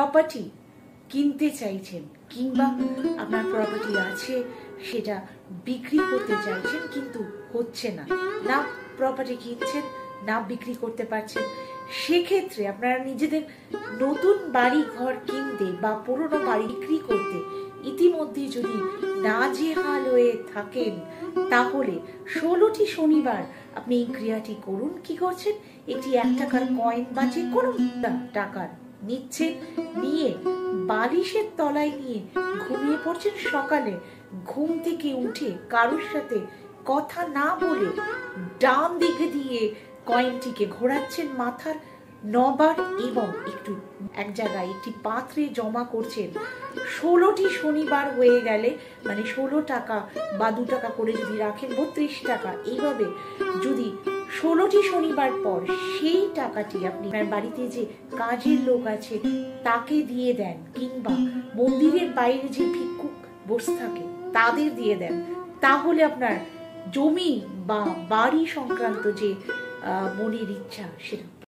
Property কিনতে চাইছেন কিংবা আপনার প্রপার্টি আছে সেটা বিক্রি করতে চাইছেন কিন্তু হচ্ছে না, না প্রপার্টি কিনছেন না বিক্রি করতে পারছেন, সেক্ষেত্রে আপনারা নিজেদের নতুন বাড়ি ঘর কিনতে বা পুরনো বাড়ি বিক্রি করতে ইতিমধ্যে যদি নাজেহাল হয়ে থাকেন, তাহলে 16টি শনিবার আপনি এই ক্রিয়াটি করুন। কি করছেন? একটি 1 টাকার কয়েন বা যে কোনো টাকার নিচ্ছেন, নিয়ে বালিশের তলায় নিয়ে ঘুমিয়ে পড়ছেন। সকালে ঘুম থেকে উঠে কারোর সাথে কথা না বলে ডান দিকে দিয়ে কয়েনটিকে ঘোরাচ্ছেন মাথার 9 বার এবং একটু এক জায়গায় একটি পাত্রে জমা করছেন। 16টি শনিবার হয়ে গেলে মানে 16 টাকা বা 2 টাকা করে যদি রাখেন 32 টাকা, এইভাবে যদি 16টি শনিবার পর সেই টাকাটি আপনি আপনার বাড়িতে যে কাজের লোক আছে তাকে দিয়ে দেন, কিংবা মন্দিরের বাইরে যে ভিক্ষুক বসে থাকে তাদের দিয়ে দেন, তাহলে আপনার জমি বা বাড়ি সংক্রান্ত যে মনের ইচ্ছা সেটা